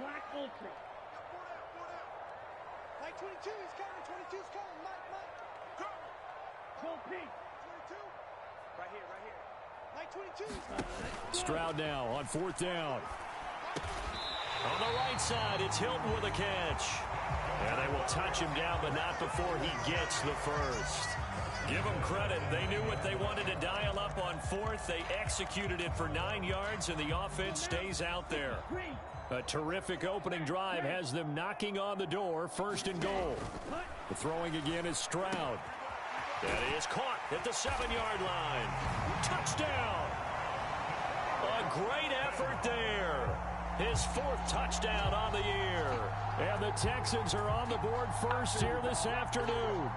Black Ultra. Like 22, he's coming. 22's coming. Mike. Control P. 22. Right here. Like 22, he's coming. Stroud now on 4th down. On the right side, it's Hilton with a catch. And they will touch him down, but not before he gets the first. Give them credit. They knew what they wanted to dial up on 4th. They executed it for 9 yards, and the offense stays out there. A terrific opening drive has them knocking on the door, 1st and goal. The throwing again is Stroud. That is caught at the 7-yard line. Touchdown! A great effort there. His 4th touchdown on the year. And the Texans are on the board first here this afternoon.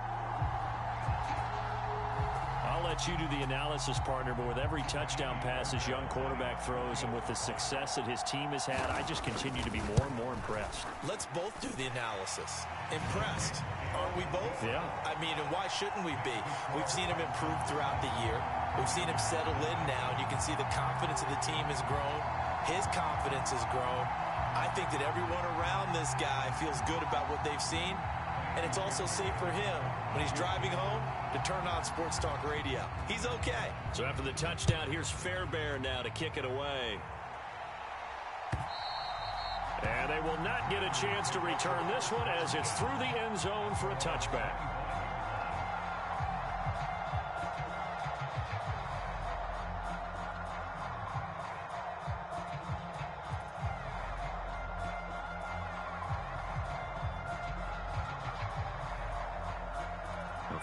I'll let you do the analysis, partner, but with every touchdown pass his young quarterback throws and with the success that his team has had, I just continue to be more and more impressed. Let's both do the analysis. Impressed. Aren't we both? Yeah. I mean, and why shouldn't we be? We've seen him improve throughout the year. We've seen him settle in now, and you can see the confidence of the team has grown. His confidence has grown. I think that everyone around this guy feels good about what they've seen, and it's also safe for him when he's driving home to turn on Sports Talk Radio. He's okay. So after the touchdown, here's Fairbairn now to kick it away. And they will not get a chance to return this one as it's through the end zone for a touchback.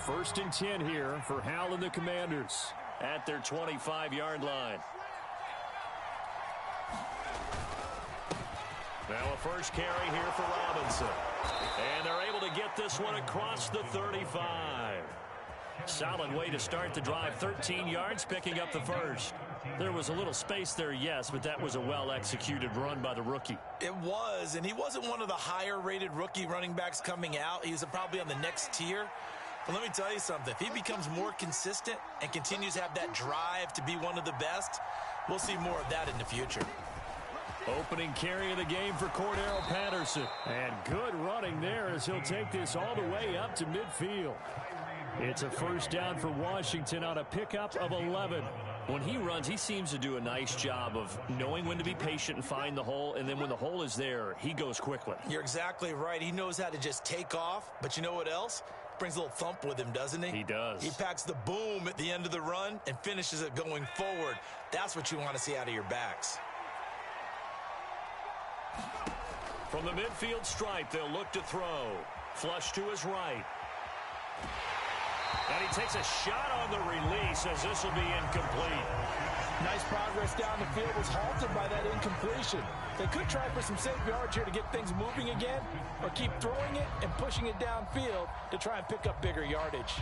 First and 10 here for Hal and the Commanders at their 25-yard line. Now a first carry here for Robinson. And they're able to get this one across the 35. Solid way to start the drive. 13 yards, picking up the first. There was a little space there, yes, but that was a well-executed run by the rookie. It was, and he wasn't one of the higher-rated rookie running backs coming out. He was probably on the next tier. But let me tell you something. If he becomes more consistent and continues to have that drive to be one of the best, we'll see more of that in the future. Opening carry of the game for Cordero Patterson. And good running there as he'll take this all the way up to midfield. It's a first down for Washington on a pickup of 11. When he runs, he seems to do a nice job of knowing when to be patient and find the hole, and then when the hole is there, he goes quickly. You're exactly right. He knows how to just take off, but you know what else? Brings a little thump with him, doesn't he? He does. He packs the boom at the end of the run and finishes it going forward. That's what you want to see out of your backs. From the midfield stripe, they'll look to throw. Flush to his right. And he takes a shot on the release as this will be incomplete. Nice progress down the field was halted by that incompletion. They could try for some safe yards here to get things moving again, or keep throwing it and pushing it downfield to try and pick up bigger yardage.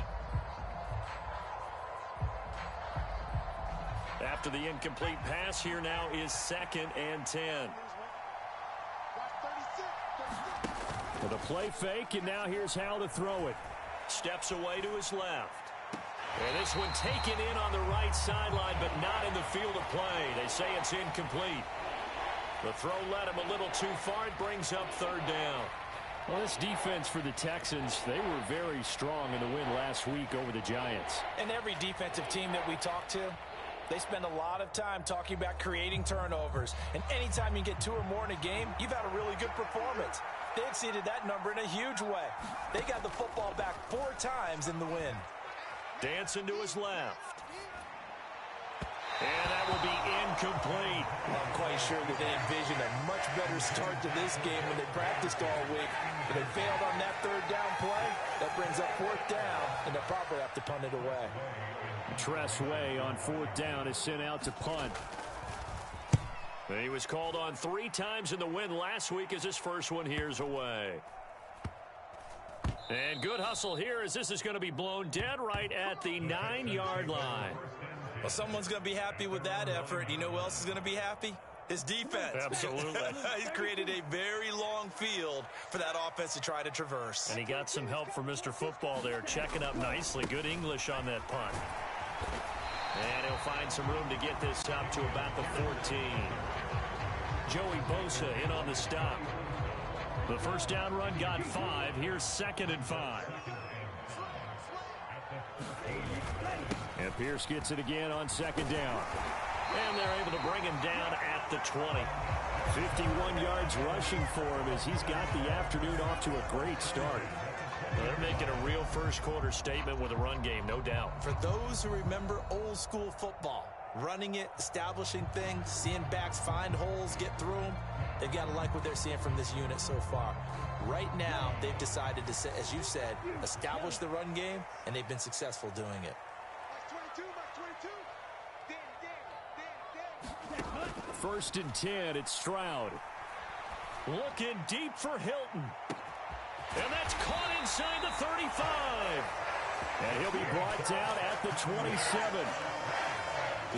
After the incomplete pass, here now is 2nd and 10. With a play fake, and now here's how to throw it. Steps away to his left. And this one taken in on the right sideline, but not in the field of play. They say it's incomplete. The throw led him a little too far. It brings up 3rd down. Well, this defense for the Texans, they were very strong in the win last week over the Giants. And every defensive team that we talk to, they spend a lot of time talking about creating turnovers. And anytime you get 2 or more in a game, you've had a really good performance. They exceeded that number in a huge way. They got the football back 4 times in the win. Dancing to his left. And that will be incomplete. Well, I'm quite sure that they envisioned a much better start to this game when they practiced all week. But they failed on that 3rd down play. That brings up 4th down, and they'll probably have to punt it away. Tress Way on 4th down is sent out to punt. He was called on 3 times in the win last week as his first one here's away. And good hustle here as this is going to be blown dead right at the 9-yard line. Well, someone's going to be happy with that effort. You know who else is going to be happy? His defense. Absolutely. He's created a very long field for that offense to try to traverse. And he got some help from Mr. Football there, checking up nicely. Good English on that punt. And he'll find some room to get this up to about the 14. Joey Bosa in on the stop. The first down run got 5. Here's 2nd and 5. And Pierce gets it again on 2nd down. And they're able to bring him down at the 20. 51 yards rushing for him as he's got the afternoon off to a great start. Well, they're making a real first-quarter statement with a run game, no doubt. For those who remember old-school football, running it, establishing things, seeing backs find holes, get through them, they've got to like what they're seeing from this unit so far. Right now, they've decided to, as you said, establish the run game, and they've been successful doing it. First and 10, it's Stroud. Looking deep for Hilton. And that's caught inside the 35. And he'll be brought down at the 27.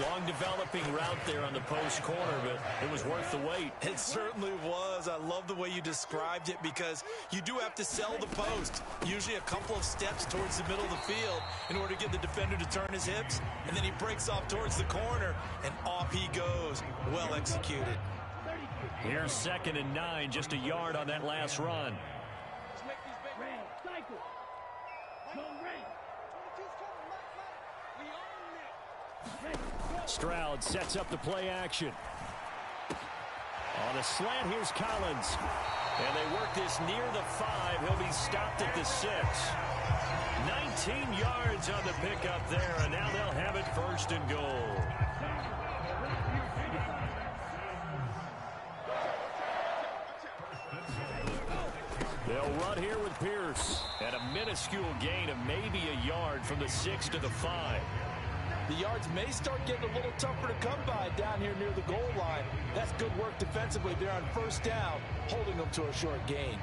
Long developing route there on the post corner, but it was worth the wait. It certainly was. I love the way you described it because you do have to sell the post. Usually a couple of steps towards the middle of the field in order to get the defender to turn his hips. And then he breaks off towards the corner, and off he goes. Well executed. Here's 2nd and 9, just a yard on that last run. Stroud sets up the play action. On a slant, here's Collins. And they work this near the 5. He'll be stopped at the 6. 19 yards on the pickup there, and now they'll have it 1st and goal. They'll run here with Pierce. And a minuscule gain of maybe a yard from the 6 to the 5. The yards may start getting a little tougher to come by down here near the goal line. That's good work defensively there on 1st down, holding them to a short gain.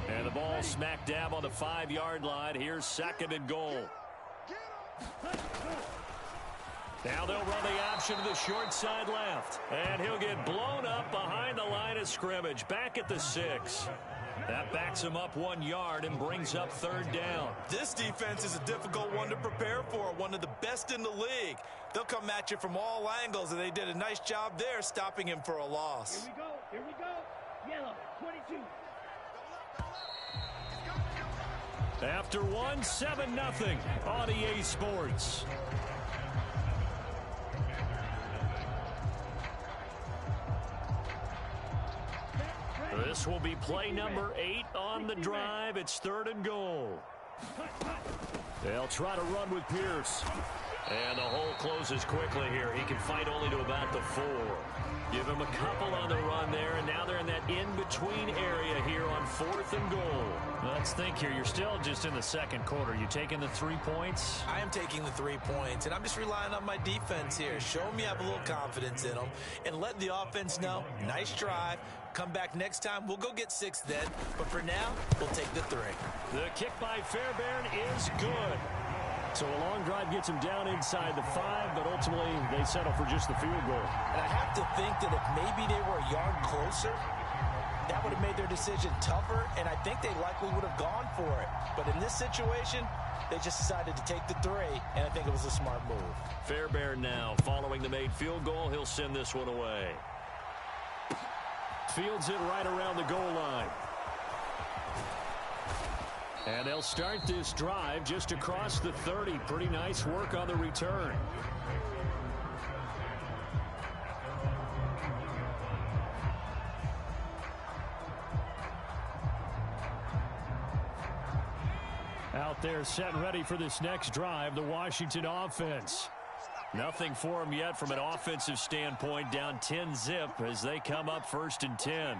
And the ball smack dab on the 5-yard line. Here's 2nd and goal. Now they'll run the option to the short side left. And he'll get blown up behind the line of scrimmage. Back at the 6. That backs him up 1 yard and brings up 3rd down. This defense is a difficult one to prepare for, one of the best in the league. They'll come at you from all angles, and they did a nice job there stopping him for a loss. Here we go. Yellow, 22. After 1, 7-0 on EA Sports. This will be play number 8 on the drive. It's 3rd and goal. They'll try to run with Pierce. And the hole closes quickly here. He can fight only to about the 4. Give him a couple on the run there, and now they're in that in-between area here on 4th and goal. Let's think here. You're still just in the 2nd quarter. You taking the 3 points? I am taking the 3 points, and I'm just relying on my defense here. Show me I have a little confidence in them, and let the offense know, nice drive. Come back next time. We'll go get 6 then, but for now, we'll take the 3. The kick by Fairbairn is good. So a long drive gets him down inside the 5, but ultimately they settle for just the field goal. And I have to think that if maybe they were a yard closer, that would have made their decision tougher, and I think they likely would have gone for it. But in this situation, they just decided to take the 3, and I think it was a smart move. Fairbairn now following the made field goal. He'll send this one away. Fields it right around the goal line. And they'll start this drive just across the 30. Pretty nice work on the return. Out there set and ready for this next drive, the Washington offense. Nothing for them yet from an offensive standpoint, down 10-zip as they come up 1st and 10.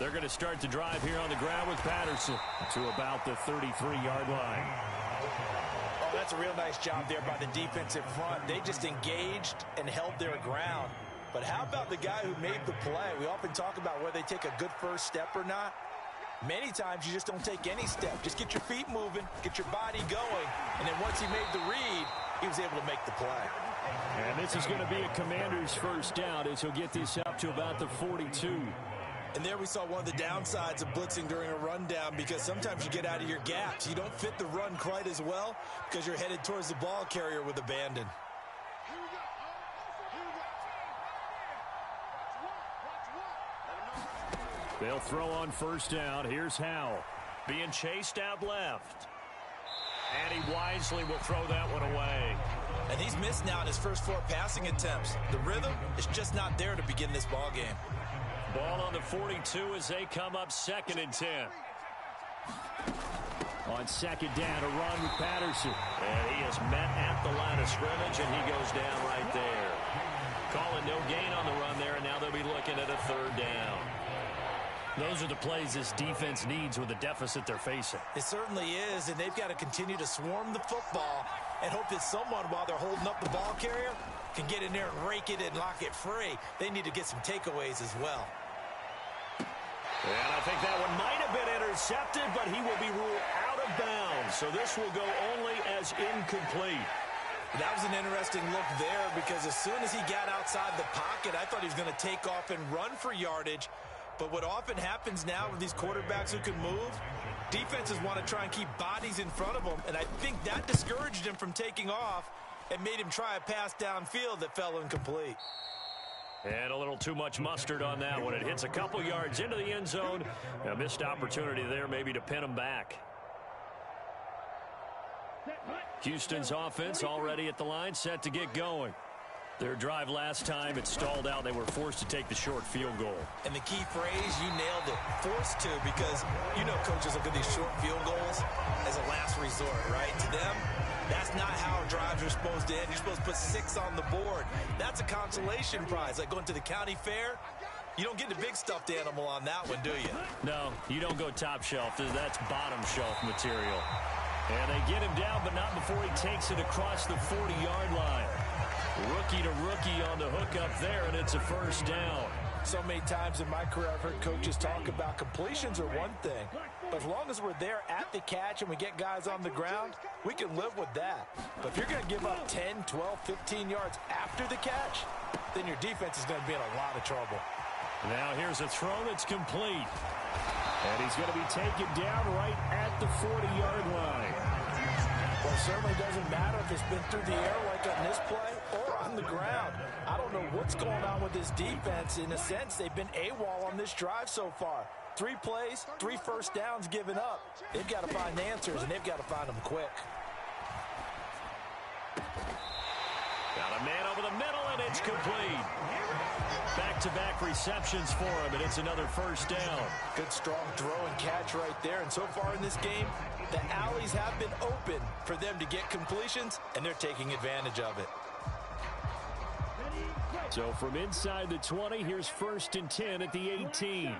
They're going to start the drive here on the ground with Patterson to about the 33-yard line. Oh, that's a real nice job there by the defensive front. They just engaged and held their ground. But how about the guy who made the play? We often talk about whether they take a good first step or not. Many times you just don't take any step. Just get your feet moving, get your body going, and then once he made the read, he was able to make the play. And this is going to be a Commander's first down as he'll get this up to about the 42. And there we saw one of the downsides of blitzing during a rundown, because sometimes you get out of your gaps. You don't fit the run quite as well because you're headed towards the ball carrier with abandon. They'll throw on first down. Here's Howell. Being chased out left. And he wisely will throw that one away. And he's missed now in his first 4 passing attempts. The rhythm is just not there to begin this ball game. Ball on the 42 as they come up 2nd and 10. On 2nd down, a run with Patterson. And he is met at the line of scrimmage, and he goes down right there. Calling no gain on the run there, and now they'll be looking at a 3rd down. Those are the plays this defense needs with the deficit they're facing. It certainly is, and they've got to continue to swarm the football and hope that someone, while they're holding up the ball carrier, can get in there and rake it and lock it free. They need to get some takeaways as well. And I think that one might have been intercepted, but he will be ruled out of bounds. So this will go only as incomplete. That was an interesting look there because as soon as he got outside the pocket, I thought he was going to take off and run for yardage. But what often happens now with these quarterbacks who can move, defenses want to try and keep bodies in front of them, and I think that discouraged him from taking off and made him try a pass downfield that fell incomplete. And a little too much mustard on that one. It hits a couple yards into the end zone. A missed opportunity there maybe to pin him back. Houston's offense already at the line, set to get going. Their drive last time, it stalled out. They were forced to take the short field goal. And the key phrase, you nailed it, forced to, because you know coaches look at these short field goals as a last resort, right? To them, that's not how drives are supposed to end. You're supposed to put 6 on the board. That's a consolation prize. Like going to the county fair, you don't get the big stuffed animal on that one, do you? No, you don't go top shelf. That's bottom shelf material. And they get him down, but not before he takes it across the 40-yard line. Rookie to rookie on the hook up there, and it's a 1st down. So many times in my career, I've heard coaches talk about completions are one thing, but as long as we're there at the catch and we get guys on the ground, we can live with that. But if you're going to give up 10, 12, 15 yards after the catch, then your defense is going to be in a lot of trouble. Now here's a throw that's complete. And he's going to be taken down right at the 40-yard line. Well, it certainly doesn't matter if it's been through the air like on this play or on the ground. I don't know what's going on with this defense. In a sense, they've been AWOL on this drive so far. 3 plays, 3 first downs given up. They've got to find answers, and they've got to find them quick. Got a man over the middle, and it's complete. Back-to-back receptions for him, and it's another 1st down. Good, strong throw and catch right there. And so far in this game, the alleys have been open for them to get completions, and they're taking advantage of it. So from inside the 20, here's 1st and 10 at the 18.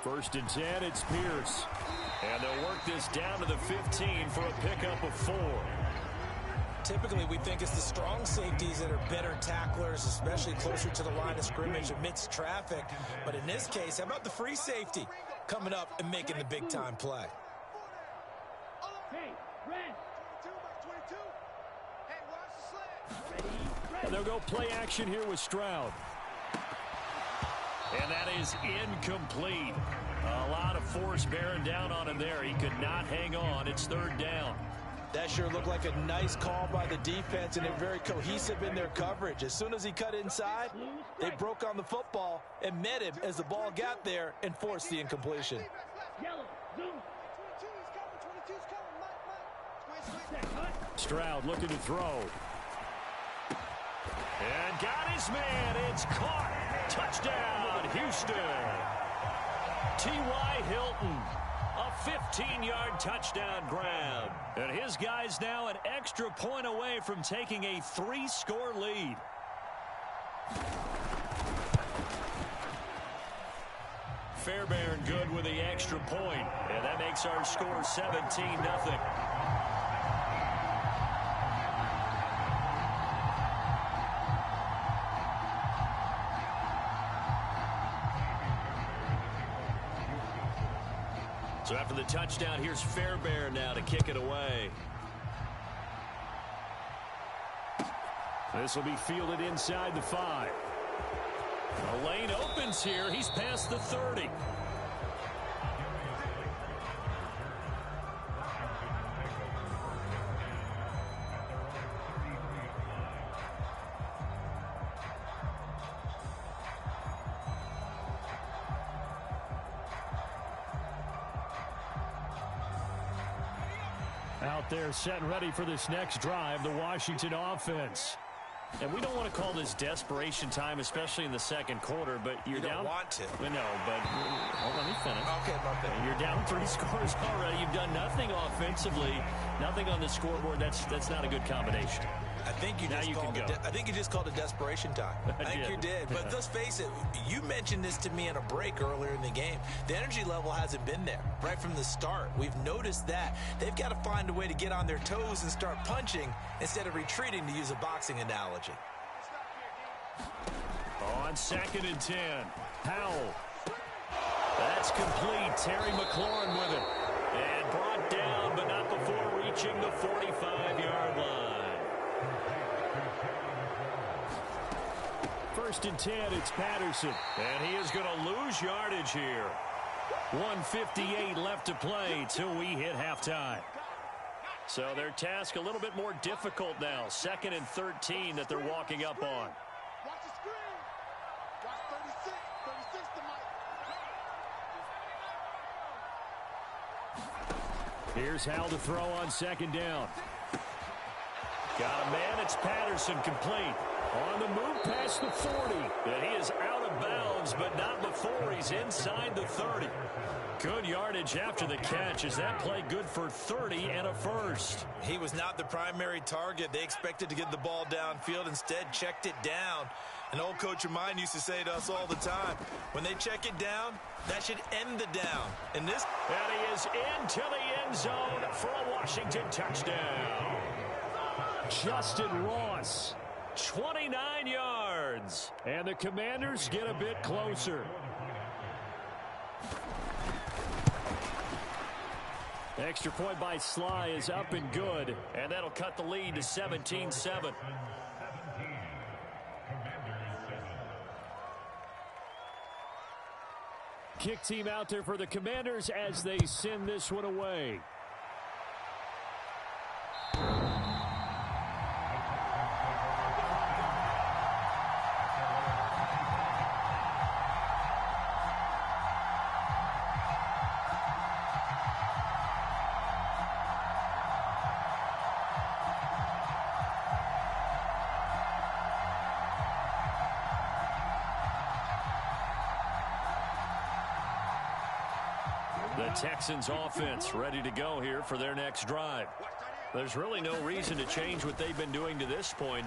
First and 10, it's Pierce. And they'll work this down to the 15 for a pickup of 4. Typically, we think it's the strong safeties that are better tacklers, especially closer to the line of scrimmage amidst traffic. But in this case, how about the free safety coming up and making the big-time play? And they'll go play action here with Stroud. And that is incomplete. A lot of force bearing down on him there. He could not hang on. It's 3rd down. That sure looked like a nice call by the defense, and they're very cohesive in their coverage. As soon as he cut inside, they broke on the football and met him as the ball got there and forced the incompletion. Stroud looking to throw. And got his man. It's caught. Touchdown, Houston. T.Y. Hilton. A 15-yard touchdown grab. And his guy's now an extra point away from taking a 3-score lead. Fairbairn good with the extra point. And that makes our score 17-0. So after the touchdown, here's Fairbairn now to kick it away. This will be fielded inside the 5. A lane opens here. He's past the 30. Out there setting ready for this next drive, the Washington offense. And we don't want to call this desperation time, especially in the second quarter, but you're down. You don't want to. No, but let me finish. Okay, my bad. You're down 3 scores already. You've done nothing offensively, nothing on the scoreboard. That's not a good combination. I think you just called it desperation time. I think you did. But let's face it, you mentioned this to me in a break earlier in the game. The energy level hasn't been there right from the start. We've noticed that. They've got to find a way to get on their toes and start punching instead of retreating, to use a boxing analogy. On 2nd and 10, Powell. That's complete. Terry McLaurin with it. And brought down, but not before reaching the 45-yard line. 1st and 10, it's Patterson. And he is going to lose yardage here. 1:58 left to play till we hit halftime. So their task a little bit more difficult now. 2nd and 13 that they're walking up on. Watch the screen. Watch 36. 36 to Mike. Here's Howell to throw on 2nd down. Got a man. It's Patterson, complete. On the move past the 40. And he is out of bounds, but not before he's inside the 30. Good yardage after the catch. Is that play good for 30 and a first? He was not the primary target. They expected to get the ball downfield. Instead, checked it down. An old coach of mine used to say to us all the time, when they check it down, that should end the down. And he is into the end zone for a Washington touchdown. Justin Ross, 29 yards. And the Commanders get a bit closer. Extra point by Sly is up and good. And that'll cut the lead to 17-7. Kick team out there for the Commanders as they send this one away. The Texans offense ready to go here for their next drive. There's really no reason to change what they've been doing to this point.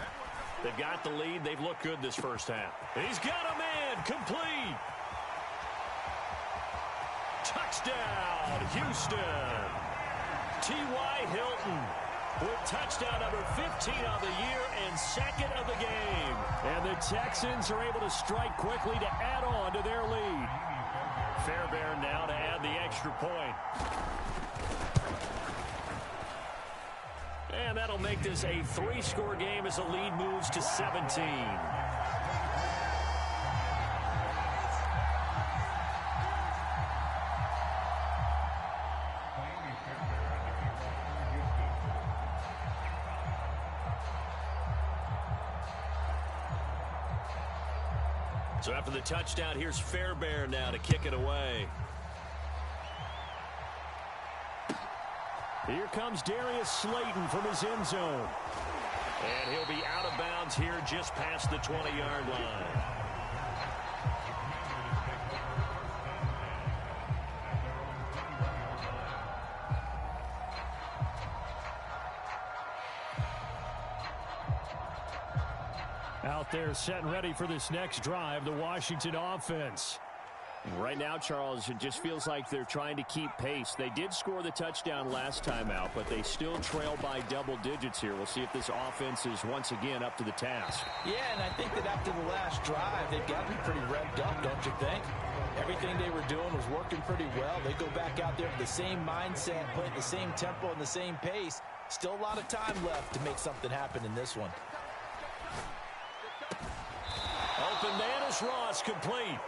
They've got the lead. They've looked good this first half. He's got a man, complete. Touchdown, Houston. T.Y. Hilton with touchdown number 15 of the year and 2nd of the game. And the Texans are able to strike quickly to add on to their lead. Fairbairn now to add the extra point. And that'll make this a 3-score game as the lead moves to 17. So after the touchdown, here's Fairbairn now to kick it away. Here comes Darius Slayton from his end zone. And he'll be out of bounds here just past the 20-yard line. Out there setting ready for this next drive, the Washington offense. Right now, Charles, it just feels like they're trying to keep pace. They did score the touchdown last time out, but they still trail by double digits here. We'll see if this offense is once again up to the task. Yeah, and I think that after the last drive, they've got to be pretty revved up, don't you think? Everything they were doing was working pretty well. They go back out there with the same mindset, playing the same tempo and the same pace. Still a lot of time left to make something happen in this one. Open man is Ross, complete.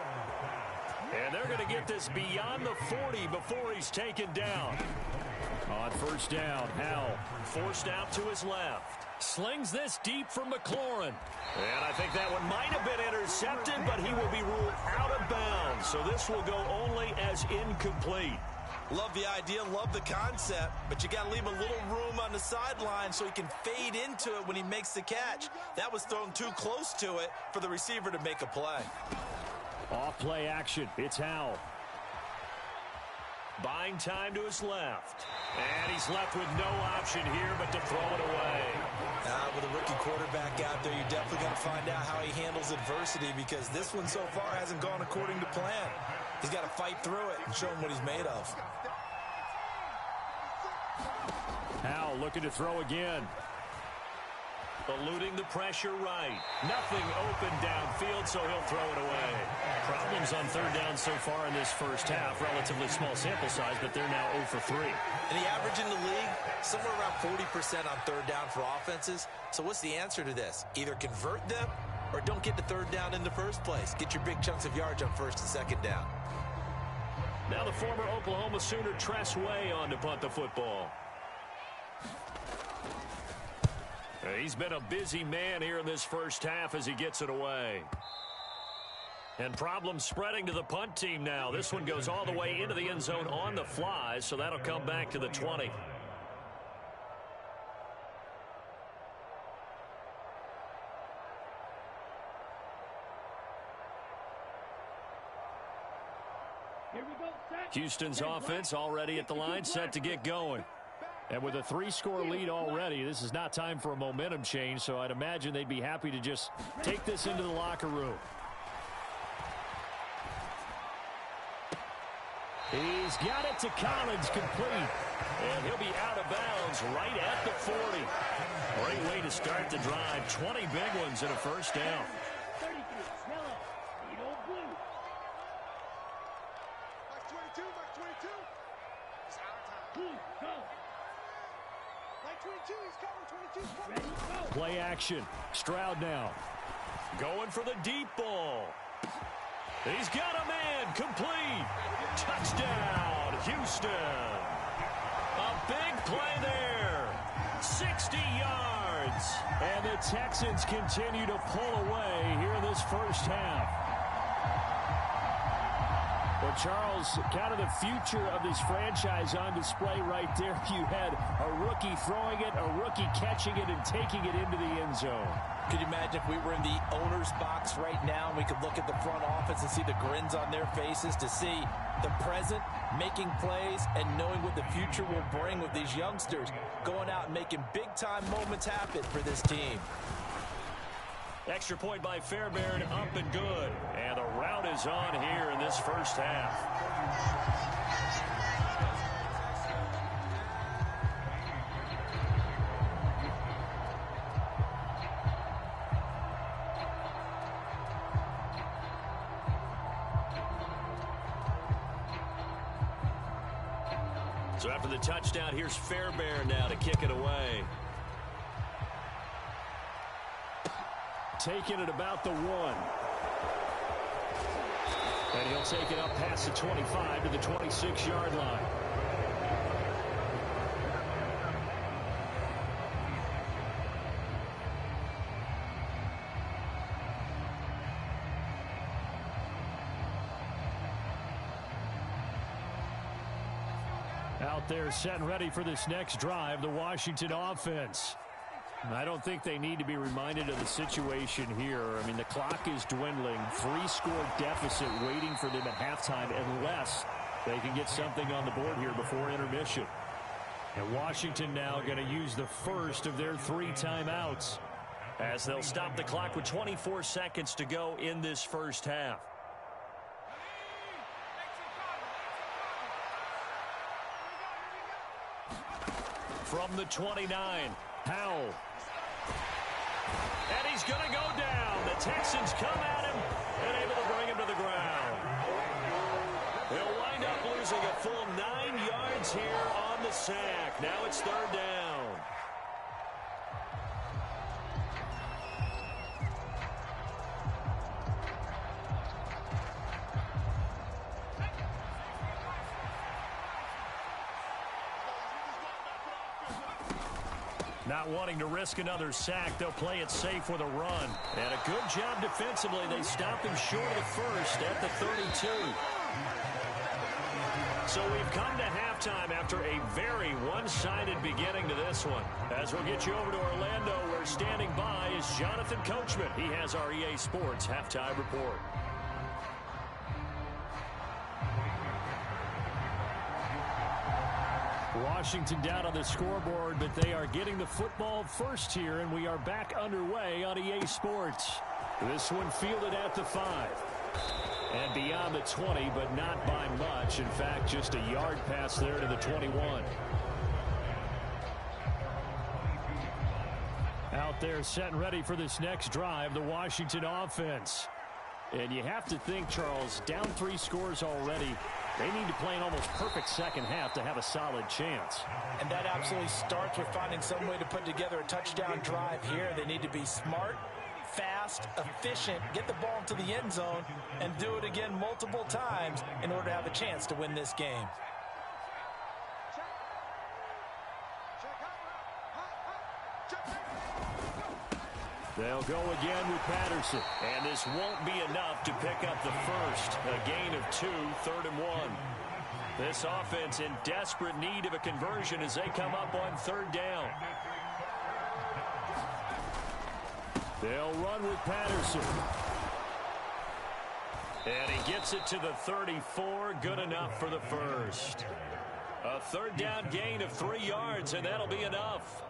And they're going to get this beyond the 40 before he's taken down. On 1st down, Howell forced out to his left. Slings this deep from McLaurin. And I think that one might have been intercepted, but he will be ruled out of bounds. So this will go only as incomplete. Love the idea, love the concept, but you got to leave a little room on the sideline so he can fade into it when he makes the catch. That was thrown too close to it for the receiver to make a play. Off play action. It's Howell. Buying time to his left. And he's left with no option here but to throw it away. With a rookie quarterback out there, you're definitely going to find out how he handles adversity, because this one so far hasn't gone according to plan. He's got to fight through it and show him what he's made of. Howell looking to throw again. Eluding the pressure right. Nothing open downfield, so he'll throw it away. Problems on third down so far in this first half. Relatively small sample size, but they're now 0 for 3. And the average in the league, somewhere around 40% on third down for offenses. So what's the answer to this? Either convert them or don't get to third down in the first place. Get your big chunks of yards on first and second down. Now the former Oklahoma Sooner Tress Way on to punt the football. He's been a busy man here in this first half as he gets it away. And problems spreading to the punt team now. This one goes all the way into the end zone on the fly, so that'll come back to the 20. Houston's offense already at the line, set to get going. And with a 3-score lead already, this is not time for a momentum change, so I'd imagine they'd be happy to just take this into the locker room. He's got it to Collins, complete. And he'll be out of bounds right at the 40. Great way to start the drive. 20 big ones and a first down. Play action. Stroud now. Going for the deep ball. He's got a man. Complete. Touchdown, Houston. A big play there. 60 yards. And the Texans continue to pull away here in this first half. Well, Charles, kind of the future of this franchise on display right there. You had a rookie throwing it, a rookie catching it, and taking it into the end zone. Could you imagine if we were in the owner's box right now and we could look at the front office and see the grins on their faces, to see the present making plays and knowing what the future will bring with these youngsters going out and making big-time moments happen for this team. Extra point by Fairbairn, up and good. And the route is on here in this first half. So after the touchdown, here's Fairbairn now to kick it away. Taking it about the 1. And he'll take it up past the 25 to the 26-yard line. Out there set and ready for this next drive, the Washington offense. I don't think they need to be reminded of the situation here. I mean, the clock is dwindling. 3-score deficit waiting for them at halftime unless they can get something on the board here before intermission. And Washington now going to use the first of their 3 timeouts as they'll stop the clock with 24 seconds to go in this first half. From the 29, Howell. And he's going to go down. The Texans come at him and able to bring him to the ground. He'll wind up losing a full 9 yards here on the sack. Now it's third down. Not wanting to risk another sack, they'll play it safe with a run. And a good job defensively. They stop him short of the first at the 32. So we've come to halftime after a very one-sided beginning to this one. As we'll get you over to Orlando, where standing by is Jonathan Coachman. He has our EA Sports halftime report. Washington down on the scoreboard, but they are getting the football first here, and we are back underway on EA Sports. This one fielded at the 5. And beyond the 20, but not by much. In fact, just a yard pass there to the 21. Out there set and ready for this next drive, the Washington offense. And you have to think, Charles, down 3 scores already. They need to play an almost perfect second half to have a solid chance. And that absolutely starts with finding some way to put together a touchdown drive here. They need to be smart, fast, efficient, get the ball into the end zone, and do it again multiple times in order to have a chance to win this game. They'll go again with Patterson. And this won't be enough to pick up the first. A gain of 2, 3rd and 1. This offense in desperate need of a conversion as they come up on 3rd down. They'll run with Patterson. And he gets it to the 34. Good enough for the first. A 3rd down gain of 3 yards, and that'll be enough.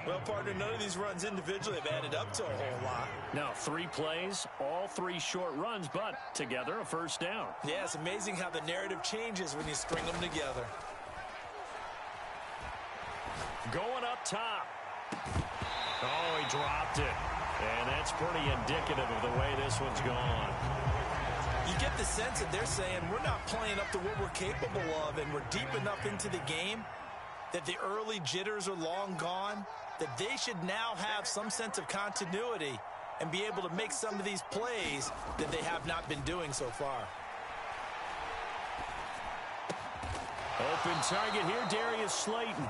Well, partner, none of these runs individually have added up to a whole lot. Now, 3 plays, all 3 short runs, but together a first down. Yeah, it's amazing how the narrative changes when you string them together. Going up top. Oh, he dropped it. And that's pretty indicative of the way this one's gone. You get the sense that they're saying we're not playing up to what we're capable of, and we're deep enough into the game that the early jitters are long gone, that they should now have some sense of continuity and be able to make some of these plays that they have not been doing so far. Open target here, Darius Slayton.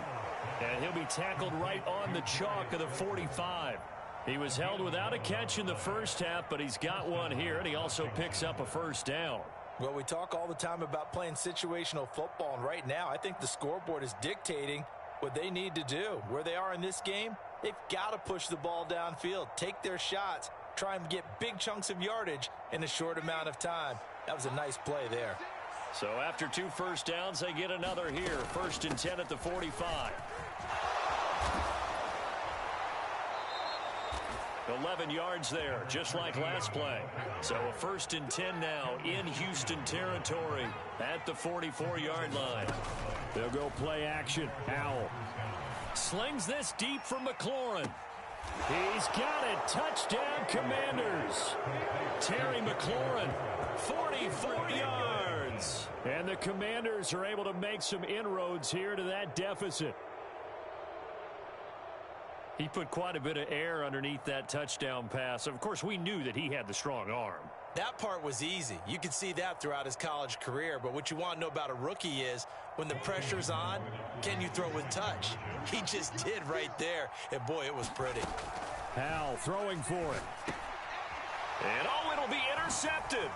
And he'll be tackled right on the chalk of the 45. He was held without a catch in the first half, but he's got one here, and he also picks up a first down. Well, we talk all the time about playing situational football, and right now I think the scoreboard is dictating what they need to do. Where they are in this game, they've got to push the ball downfield, take their shots, try and get big chunks of yardage in a short amount of time. That was a nice play there. So after 2 first downs, they get another here. 1st and 10 at the 45. 11 yards there, just like last play. So a 1st and 10 now in Houston territory at the 44-yard line. They'll go play action. Howell slings this deep from McLaurin. He's got it. Touchdown, Commanders. Terry McLaurin, 44 yards. And the Commanders are able to make some inroads here to that deficit. He put quite a bit of air underneath that touchdown pass. Of course, we knew that he had the strong arm. That part was easy. You could see that throughout his college career. But what you want to know about a rookie is when the pressure's on, can you throw with touch? He just did right there. And, boy, it was pretty. Howell throwing for it. And, oh, it'll be intercepted.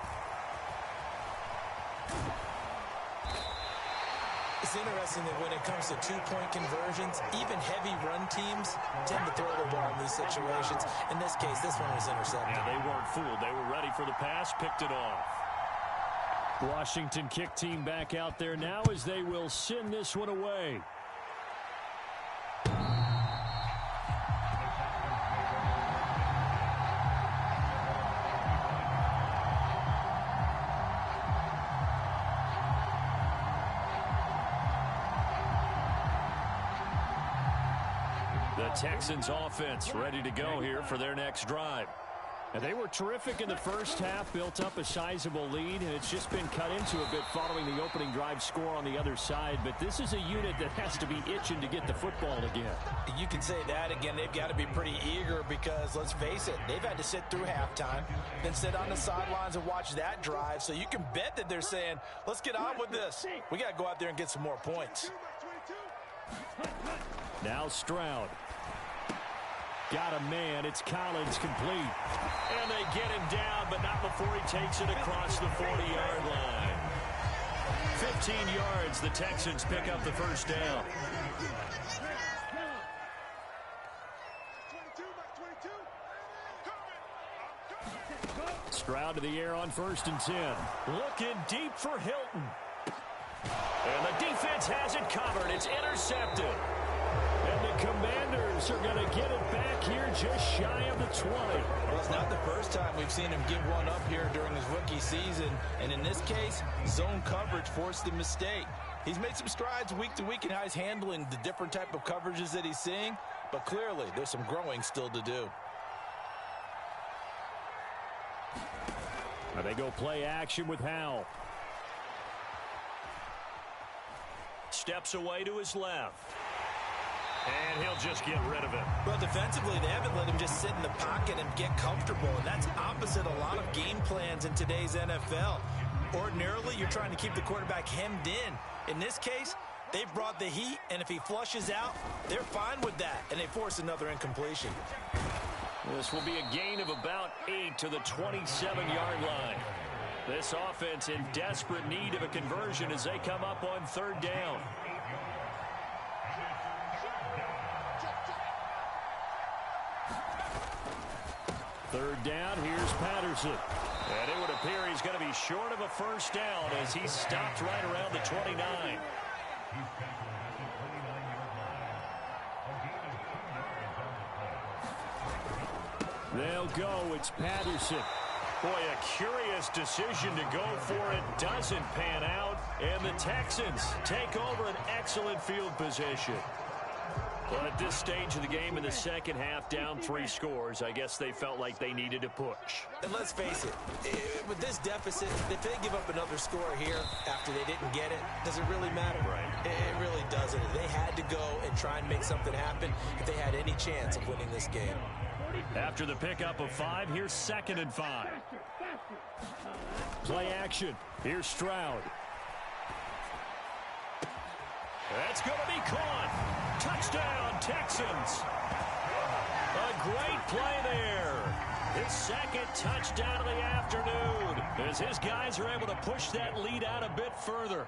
It's interesting that when it comes to 2-point conversions, even heavy run teams tend to throw the ball in these situations. In this case, this one was intercepted. Yeah, they weren't fooled. They were ready for the pass, picked it off. Washington kick team back out there now as they will send this one away. The Texans offense ready to go here for their next drive. And they were terrific in the first half, built up a sizable lead, and it's just been cut into a bit following the opening drive score on the other side. But this is a unit that has to be itching to get the football again. You can say that again. They've got to be pretty eager because, let's face it, they've had to sit through halftime, then sit on the sidelines and watch that drive. So you can bet that they're saying, let's get on with this. We got to go out there and get some more points. Now Stroud. Got a man. It's Collins complete. And they get him down, but not before he takes it across the 40-yard line. 15 yards. The Texans pick up the first down. Stroud to the air on 1st and 10. Looking deep for Hilton. And the defense has it covered. It's intercepted. And the Commanders are going to get it back here just shy of the 20. Well, it's not the first time we've seen him give one up here during his rookie season. And in this case, zone coverage forced the mistake. He's made some strides week to week in how he's handling the different type of coverages that he's seeing. But clearly, there's some growing still to do. They go play action with Howell. Steps away to his left. And he'll just get rid of it. Well, defensively, they haven't let him just sit in the pocket and get comfortable. And that's opposite a lot of game plans in today's NFL. Ordinarily, you're trying to keep the quarterback hemmed in. In this case, they've brought the heat, and if he flushes out, they're fine with that. And they force another incompletion. This will be a gain of about 8 to the 27-yard line. This offense in desperate need of a conversion as they come up on 3rd down. Third down, here's Patterson. And it would appear he's going to be short of a first down as he's stopped right around the 29. They'll go. It's Patterson. Boy, a curious decision to go for it. Doesn't pan out. And the Texans take over an excellent field position. Well, at this stage of the game in the second half, down 3 scores, I guess they felt like they needed to push. And let's face it, with this deficit, if they give up another score here after they didn't get it, does it really matter? Right. It really doesn't. They had to go and try and make something happen if they had any chance of winning this game. After the pickup of 5, here's 2nd and 5. Play action. Here's Stroud. That's going to be caught. Touchdown, Texans. A great play there. His 2nd touchdown of the afternoon as his guys are able to push that lead out a bit further.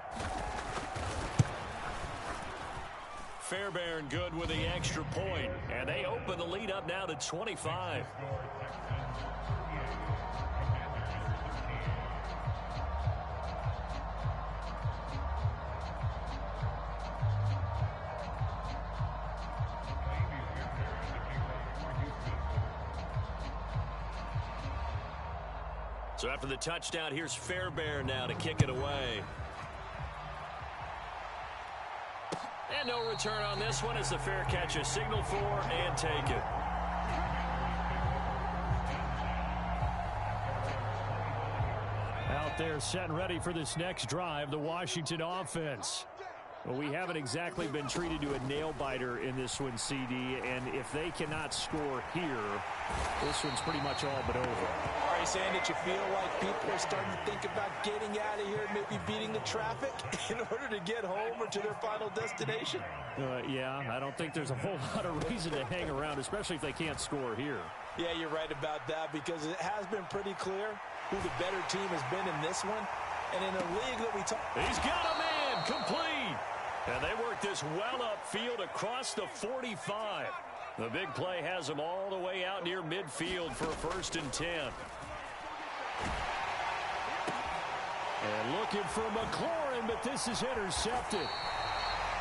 Fairbairn good with the extra point, and they open the lead up now to 25. So after the touchdown, here's Fairbairn now to kick it away. And no return on this one as the fair catch is signaled for and taken. Out there set and ready for this next drive, the Washington offense. Well, we haven't exactly been treated to a nail-biter in this one, CD, and if they cannot score here, this one's pretty much all but over. Are you saying that you feel like people are starting to think about getting out of here and maybe beating the traffic in order to get home or to their final destination? Yeah, I don't think there's a whole lot of reason to hang around, especially if they can't score here. Yeah, you're right about that because it has been pretty clear who the better team has been in this one. And in a league that we talk... He's got a man complete. And they work this well upfield across the 45. The big play has them all the way out near midfield for a 1st and 10. And looking for McLaurin, but this is intercepted.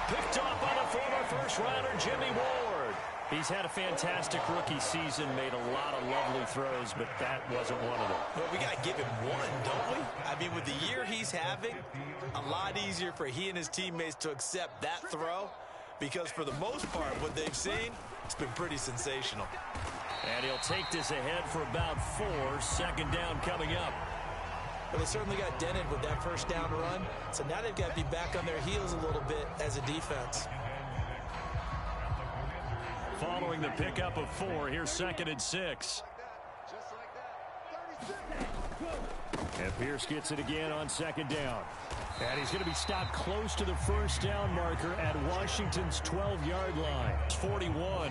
Picked off by the former first-rounder Jimmy Ward. He's had a fantastic rookie season, made a lot of lovely throws, but that wasn't one of them. Well, we got to give him one, don't we? I mean, with the year he's having, a lot easier for he and his teammates to accept that throw because for the most part, what they've seen, it's been pretty sensational. And he'll take this ahead for about 4. 2nd down coming up. Well, they certainly got dented with that first down run, so now they've got to be back on their heels a little bit as a defense. Following the pickup of 4, here's 2nd and 6. And Pierce gets it again on 2nd down. And he's going to be stopped close to the first down marker at Washington's 12-yard line. It's 41.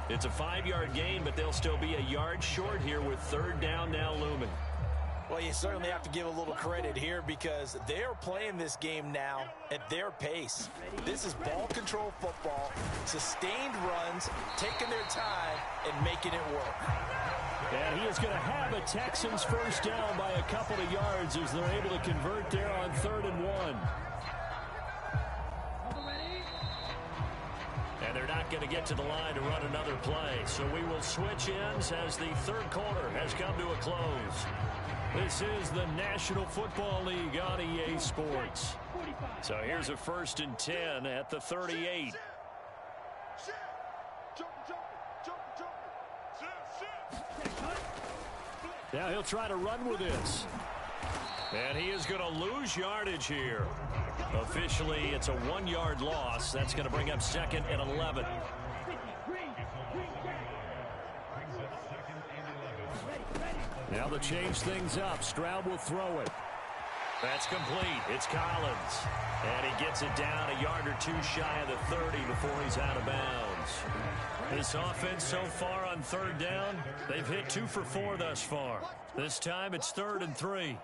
It's a 5-yard gain, but they'll still be a yard short here with 3rd down now looming. Well, you certainly have to give a little credit here because they're playing this game now at their pace. This is ball control football, sustained runs, taking their time, and making it work. And he is going to have a Texans first down by a couple of yards as they're able to convert there on 3rd and 1. And they're not going to get to the line to run another play. So we will switch ends as the third quarter has come to a close. This is the National Football League on EA Sports. So here's a 1st and 10 at the 38. Now he'll try to run with this. And he is going to lose yardage here. Officially, it's a 1-yard loss. That's going to bring up 2nd and 11. Now they'll change things up. Stroud will throw it. That's complete. It's Collins. And he gets it down a yard or 2 shy of the 30 before he's out of bounds. This offense so far on 3rd down, they've hit 2 for 4 thus far. This time it's 3rd and 3.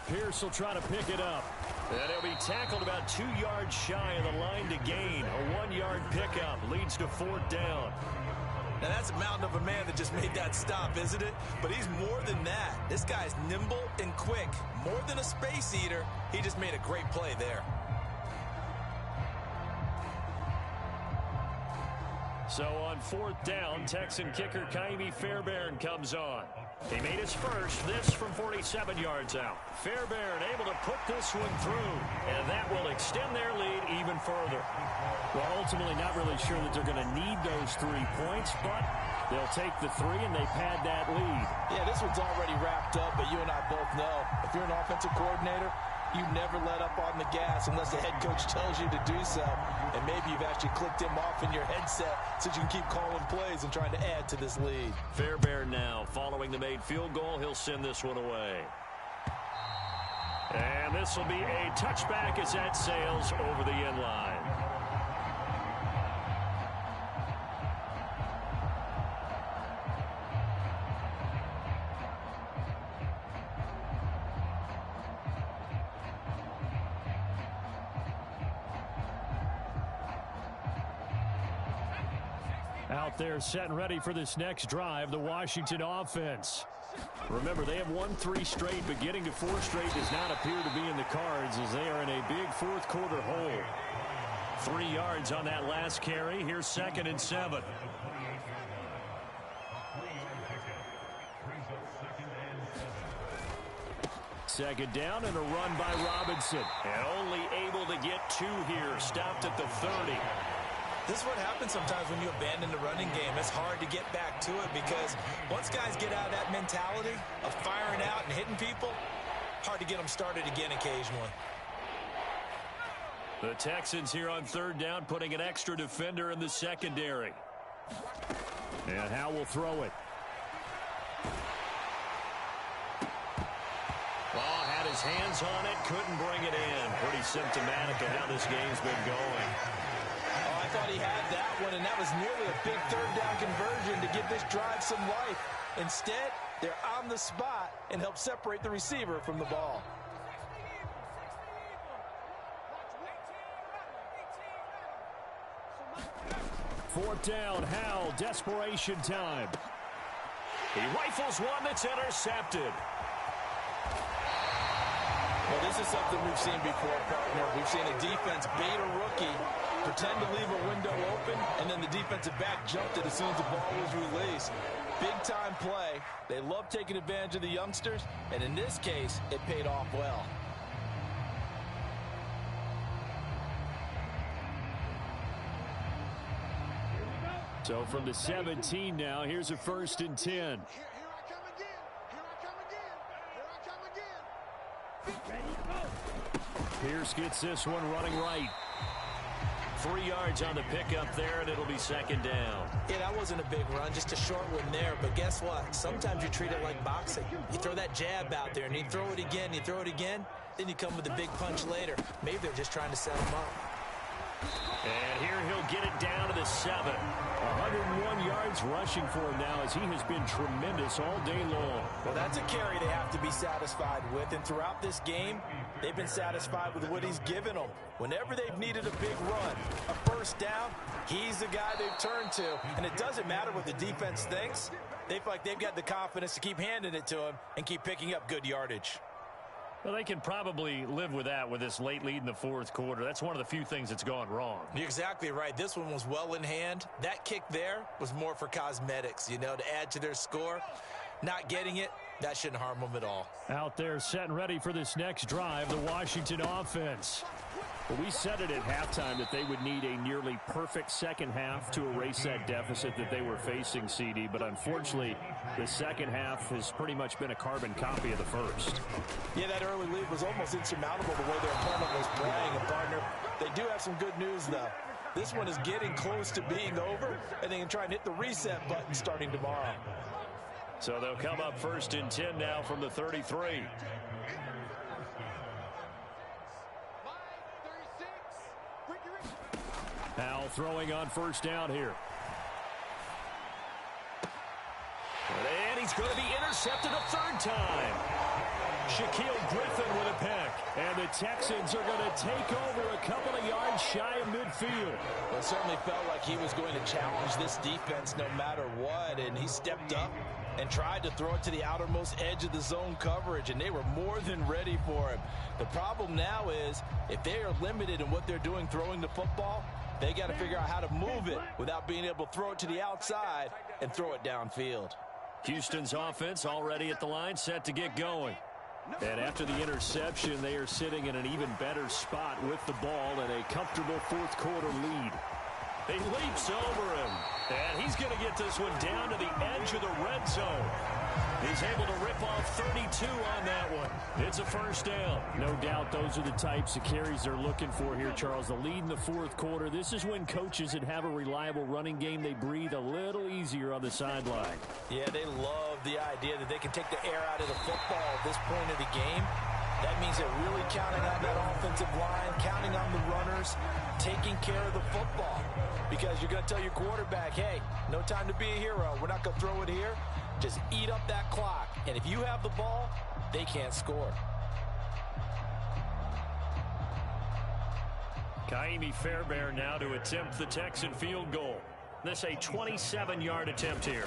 Pierce will try to pick it up. And he'll be tackled about 2 yards shy of the line to gain. A 1-yard pickup leads to 4th down. Now, that's a mountain of a man that just made that stop, isn't it? But he's more than that. This guy's nimble and quick. More than a space eater, he just made a great play there. So on 4th down, Texan kicker Kaimi Fairbairn comes on. He made his first, this from 47 yards out. Fairbairn able to put this one through, and that will extend their lead even further. Well, ultimately not really sure that they're going to need those 3 points, but they'll take the 3 and they pad that lead. Yeah, this one's already wrapped up, but you and I both know if you're an offensive coordinator, you never let up on the gas unless the head coach tells you to do so. And maybe you've actually clicked him off in your headset so you can keep calling plays and trying to add to this lead. Fairbairn now following the made field goal. He'll send this one away. And this will be a touchback as that sails over the end line. Out there set and ready for this next drive, the Washington offense. Remember, they have won 3 straight, but getting to 4 straight does not appear to be in the cards as they are in a big 4th quarter hole. 3 yards on that last carry. Here's 2nd and 7. Second down and a run by Robinson. And only able to get 2 here. Stopped at the 30. This is what happens sometimes when you abandon the running game. It's hard to get back to it because once guys get out of that mentality of firing out and hitting people, hard to get them started again occasionally. The Texans here on 3rd down putting an extra defender in the secondary. And Howe will throw it. Ball had his hands on it, couldn't bring it in. Pretty symptomatic of how this game's been going. Oh, I thought he had that one, and that was nearly a big 3rd down conversion to give this drive some life. Instead, they're on the spot and help separate the receiver from the ball. Fourth down, Howell, desperation time. He rifles one that's intercepted. Well, this is something we've seen before, partner. We've seen a defense bait a rookie, pretend to leave a window open, and then the defensive back jumped it as soon as the ball was released. Big-time play. They love taking advantage of the youngsters, and in this case, it paid off well. So from the 17 now, here's a 1st and 10. Here I come again. Here I come again. Here I come again. Pierce gets this one running right. 3 yards on the pickup there, and it'll be 2nd down. Yeah, that wasn't a big run, just a short one there. But guess what? Sometimes you treat it like boxing. You throw that jab out there, and you throw it again, then you come with a big punch later. Maybe they're just trying to set him up. And here he'll get it down to the 7. 101 yards rushing for him now as he has been tremendous all day long. Well, that's a carry they have to be satisfied with. And throughout this game, they've been satisfied with what he's given them. Whenever they've needed a big run, a first down, he's the guy they've turned to. And it doesn't matter what the defense thinks. They feel like they've got the confidence to keep handing it to him and keep picking up good yardage. Well, they can probably live with that with this late lead in the fourth quarter. That's one of the few things that's gone wrong. You're exactly right. This one was well in hand. That kick there was more for cosmetics, you know, to add to their score. Not getting it, that shouldn't harm them at all. Out there set and ready for this next drive, the Washington offense. Well, we said it at halftime that they would need a nearly perfect second half to erase that deficit that they were facing, CD. But unfortunately, the second half has pretty much been a carbon copy of the first. Yeah, that early lead was almost insurmountable the way their opponent was playing. And, partner, they do have some good news, though. This one is getting close to being over, and they can try and hit the reset button starting tomorrow. So they'll come up 1st and 10 now from the 33. Powell throwing on first down here. And he's going to be intercepted a third time. Shaquille Griffin with a pick. And the Texans are going to take over a couple of yards shy of midfield. Well, it certainly felt like he was going to challenge this defense no matter what. And he stepped up and tried to throw it to the outermost edge of the zone coverage. And they were more than ready for him. The problem now is if they are limited in what they're doing throwing the football, they got to figure out how to move it without being able to throw it to the outside and throw it downfield. Houston's offense already at the line, set to get going. And after the interception, they are sitting in an even better spot with the ball and a comfortable fourth quarter lead. He leaps over him, and he's going to get this one down to the edge of the red zone. He's able to rip off 32 on that one. It's a first down. No doubt those are the types of carries they're looking for here, Charles. The lead in the fourth quarter. This is when coaches that have a reliable running game, they breathe a little easier on the sideline. Yeah, they love the idea that they can take the air out of the football at this point of the game. That means they're really counting on that offensive line, counting on the runners, taking care of the football. Because you're going to tell your quarterback, hey, no time to be a hero. We're not going to throw it here. Just eat up that clock. And if you have the ball, they can't score. Kaimi Fairbairn now to attempt the Texan field goal. This a 27-yard attempt here.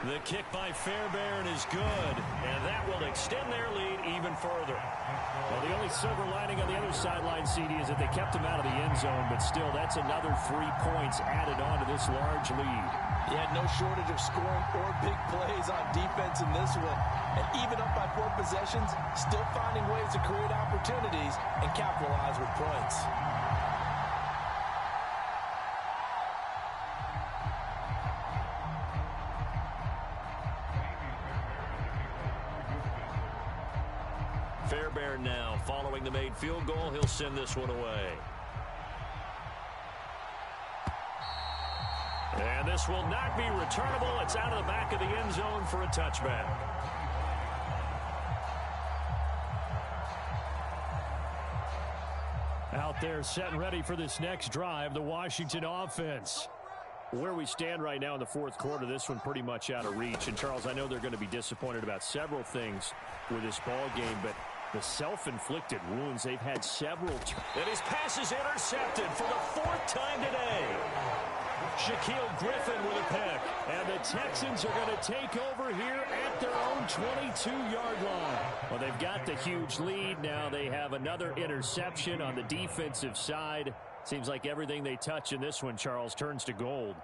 The kick by Fairbairn is good, and that will extend their lead even further. Well, the only silver lining on the other sideline, CD, is that they kept him out of the end zone, but still, that's another 3 points added on to this large lead. Yeah, no shortage of scoring or big plays on defense in this one. And even up by 4 possessions, still finding ways to create opportunities and capitalize with points. Fairbairn now following the made field goal. He'll send this one away. And this will not be returnable. It's out of the back of the end zone for a touchback. Out there set and ready for this next drive, the Washington offense. Where we stand right now in the fourth quarter, this one pretty much out of reach. And, Charles, I know they're going to be disappointed about several things with this ball game, but the self-inflicted wounds, they've had several. And his pass is intercepted for the 4th time today. Shaquille Griffin with a pick. And the Texans are going to take over here at their own 22-yard line. Well, they've got the huge lead. Now they have another interception on the defensive side. Seems like everything they touch in this one, Charles, turns to gold.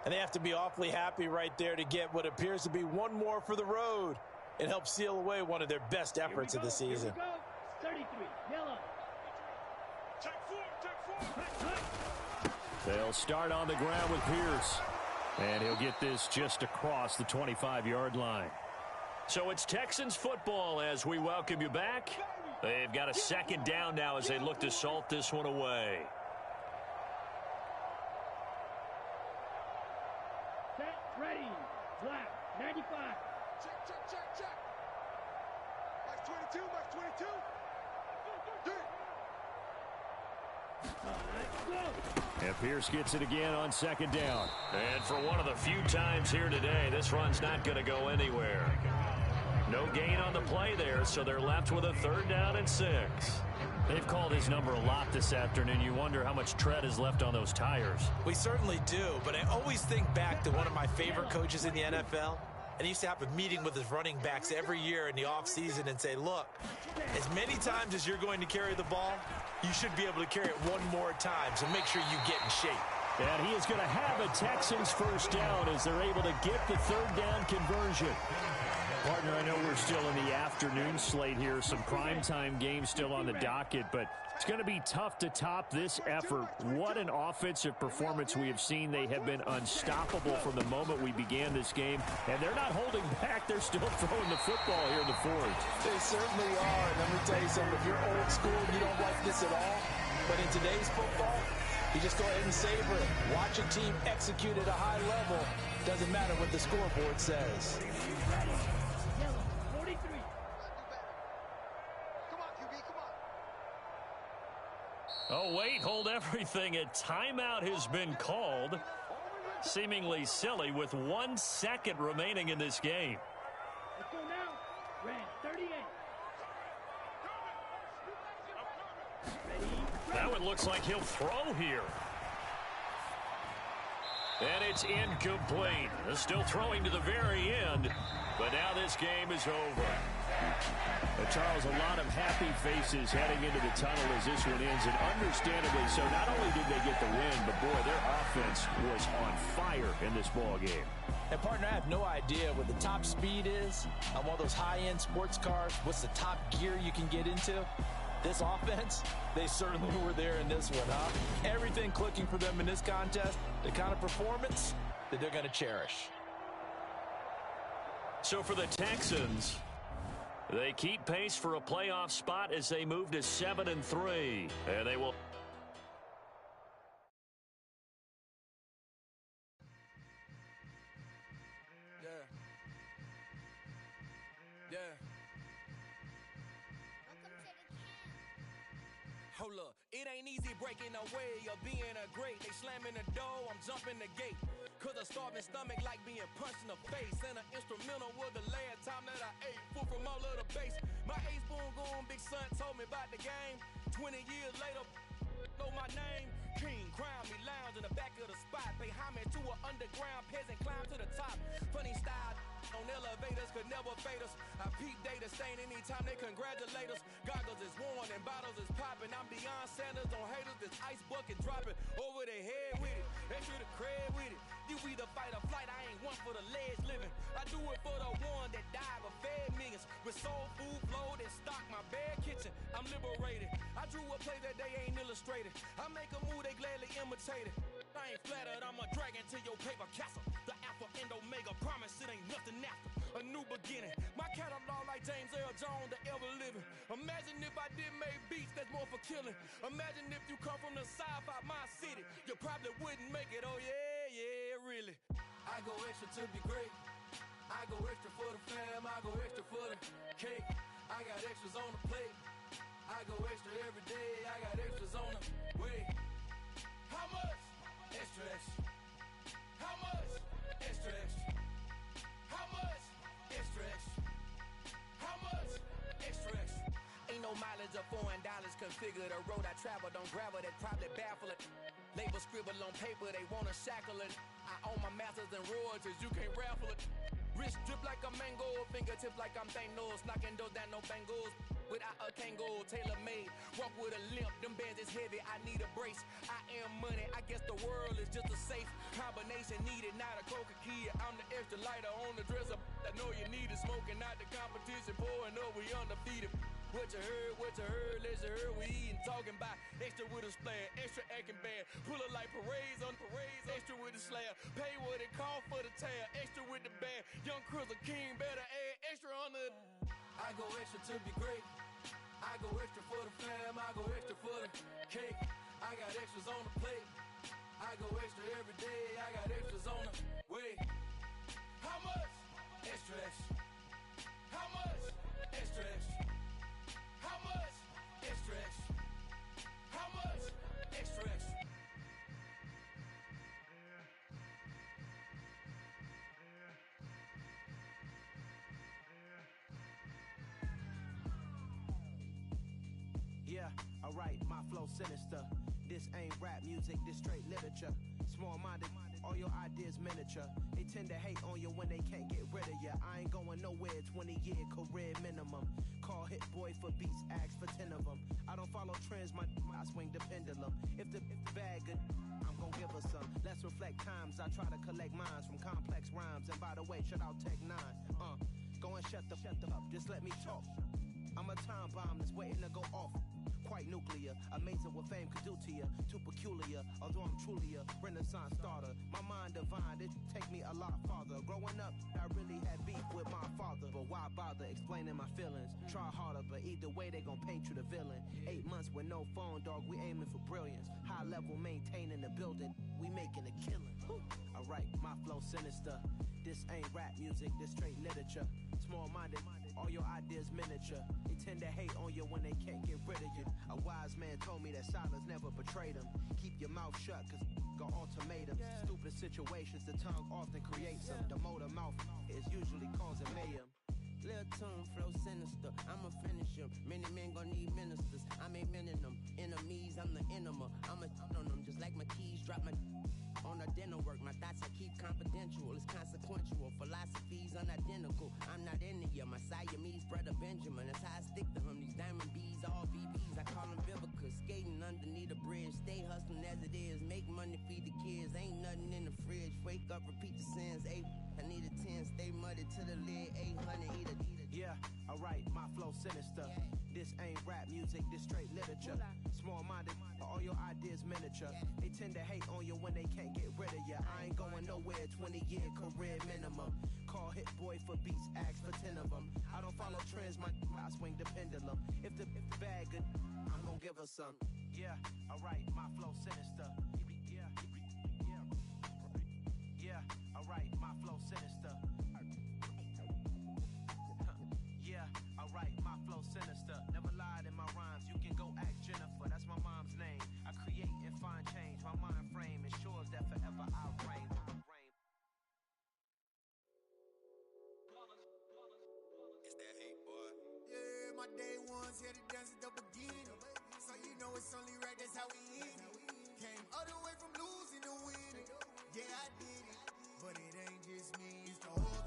And they have to be awfully happy right there to get what appears to be one more for the road and help seal away one of their best efforts of the season. 33, yellow. Check 4. They'll start on the ground with Pierce. And he'll get this just across the 25-yard line. So it's Texans football as we welcome you back. They've got a second down now as they look to salt this one away. Set, ready, black, 95. Check. Max 22, Max 22. And Pierce gets it again on second down. And for one of the few times here today, this run's not going to go anywhere. No gain on the play there, so they're left with a 3rd down and 6. They've called his number a lot this afternoon. You wonder how much tread is left on those tires. We certainly do, but I always think back to one of my favorite coaches in the NFL. And he used to have a meeting with his running backs every year in the offseason and say, look, as many times as you're going to carry the ball, you should be able to carry it one more time, so make sure you get in shape. And he is going to have a Texans 1st down as they're able to get the 3rd down conversion. Partner, I know we're still in the afternoon slate here, some primetime games still on the docket, but it's going to be tough to top this effort. What an offensive performance we have seen. They have been unstoppable from the moment we began this game, and they're not holding back. They're still throwing the football here in the 4th. They certainly are. And let me tell you something. If you're old school, you don't like this at all. But in today's football, you just go ahead and savor it. Watch a team execute at a high level. Doesn't matter what the scoreboard says. Oh, wait, hold everything. A timeout has been called. Seemingly silly with 1 second remaining in this game. Let's go now. Red 38. Now it looks like he'll throw here. And it's incomplete. Still throwing to the very end, but now this game is over. Charles, a lot of happy faces heading into the tunnel as this one ends, and understandably so. Not only did they get the win, but boy, their offense was on fire in this ball game. And partner, I have no idea what the top speed is on one of those high-end sports cars. What's the top gear you can get into? This offense, they certainly were there in this one, huh? Everything clicking for them in this contest, the kind of performance that they're going to cherish. So for the Texans, they keep pace for a playoff spot as they move to 7-3, and they will. Hold up, it ain't easy breaking away or being a great. They slamming the door, I'm jumping the gate. Cause a starving stomach like being punched in the face. And an instrumental was the last time that I ate food from all of the base. My A-spoon goon big son told me about the game. 20 years later, know my name. King, crown me, lounge in the back of the spot. Pay homage to an underground peasant, climb to the top. Funny style on elevators could never fade us. I peep data stain anytime they congratulate us. Goggles is worn and bottles is popping. I'm Deion Sanders on haters, this ice bucket dropping over their head with it. Extra the cred with it. You either fight or flight, I ain't one for the ledge living. I do it for the one that died but fed millions. With soul food flowed and stock my bad kitchen. I'm liberated. I drew a play that they ain't illustrated. I make a move they gladly imitated. I ain't flattered, I'm a dragon to your paper castle. The alpha and omega, promise it ain't nothing after. A new beginning. My catalog like James Earl Jones, the ever living. Imagine if I did make beats that's more for killing. Imagine if you come from the south out my city. You probably wouldn't make it, oh yeah, really. I go extra to be great. I go extra for the fam, I go extra for the cake. I got extras on the plate. I go extra every day, I got extras on the way. How much? Extra, extra. How much? Extra, extra. How much? Extra, extra. How much? Extra, extra. Ain't no mileage of $4 configure the road I travel. Don't gravel, that probably baffle it. Label scribble on paper, they wanna shackle it. I own my masters and royalties, you can't raffle it. Wrist drip like a mango, fingertips like I'm Thanos. Knocking those down, no bangles. Without a Kango, tailor-made. Walk with a limp, them bands is heavy, I need a brace. I am money, I guess the world is just a safe combination needed, not a coca key. I'm the extra lighter on the dresser. I know you need it, smoking out the competition, pouring up, we undefeated. What you heard, let's you heard, we eating, talking about extra with a splash, extra acting bad. Pull it like parades on parades, extra with the slab. Pay what it call for the tab, extra with the band. Young Crizzle King, better add extra on the. I go extra to be great. I go extra for the fam, I go extra for the cake. I got extras on the plate. I go extra every day, I got extras on the way. How much? Extra, extra. How much? Extra, extra. How much? Extra, extra. How much? Alright, my flow sinister. This ain't rap music, this straight literature. Small-minded, all your ideas miniature. They tend to hate on you when they can't get rid of you. I ain't going nowhere, 20-year career minimum. Call hit boy for beats, ask for 10 of them. I don't follow trends, I swing the pendulum. If the bag good, I'm gon' give her some. Let's reflect times, I try to collect minds from complex rhymes. And by the way, shout out Tech 9. Go and shut the up, just let me talk. I'm a time bomb that's waiting to go off. Quite nuclear, amazing what fame could do to you. Too peculiar, although I'm truly a renaissance starter. My mind divine, it take me a lot farther. Growing up, I really had beef with my father. But why bother explaining my feelings? Try harder, but either way they gon' paint you the villain. 8 months with no phone, dog, we aiming for brilliance. High level maintaining the building, we making a killing. Alright, my flow sinister. This ain't rap music, this straight literature. Small-minded, all your ideas miniature. They tend to hate on you when they can't get rid of you. A wise man told me that silence never betrayed him. Keep your mouth shut, cause got ultimatums. Stupid situations, the tongue often creates them. The motor mouth is usually causing mayhem. Lil' tune, flow sinister, I'ma finish him. Many men gon' need ministers, I'm a men in them. Enemies, I'm the enema, I'ma on them. Just like my keys, drop my on a dinner work. My thoughts I keep confidential, it's consequential. Philosophies unidentical, I'm not into you. My Siamese brother Benjamin, that's how I stick to him. These diamond B's, all VBs, I call them Vivica. Skating underneath a bridge, stay hustling as it is. Make money, feed the kids, ain't nothing in the fridge. Wake up, repeat the sins, I need a 10, stay muddy to the lid, 800, eat a. Yeah, alright, my flow sinister. This ain't rap music, this straight literature. Small-minded, all your ideas miniature. They tend to hate on you when they can't get rid of you. I ain't going nowhere, 20-year career minimum. Call hit boy for beats, ask for 10 of them. I don't follow trends, I swing the pendulum. If the bag good, I'm gon' give her some. Yeah, alright, my flow sinister. Yeah, alright, my flow sinister. Yeah, alright, my flow sinister. Never lied in my rhymes, you can go ask Jennifer, that's my mom's name. I create and find change, my mind frame ensures that forever I'll reign. It's that hate, boy. Yeah, my day ones here to dance at the beginning. So you know it's only right, that's how we end it. Came all the way from losing to winning. Yeah, I did it, but it ain't just me, it's the whole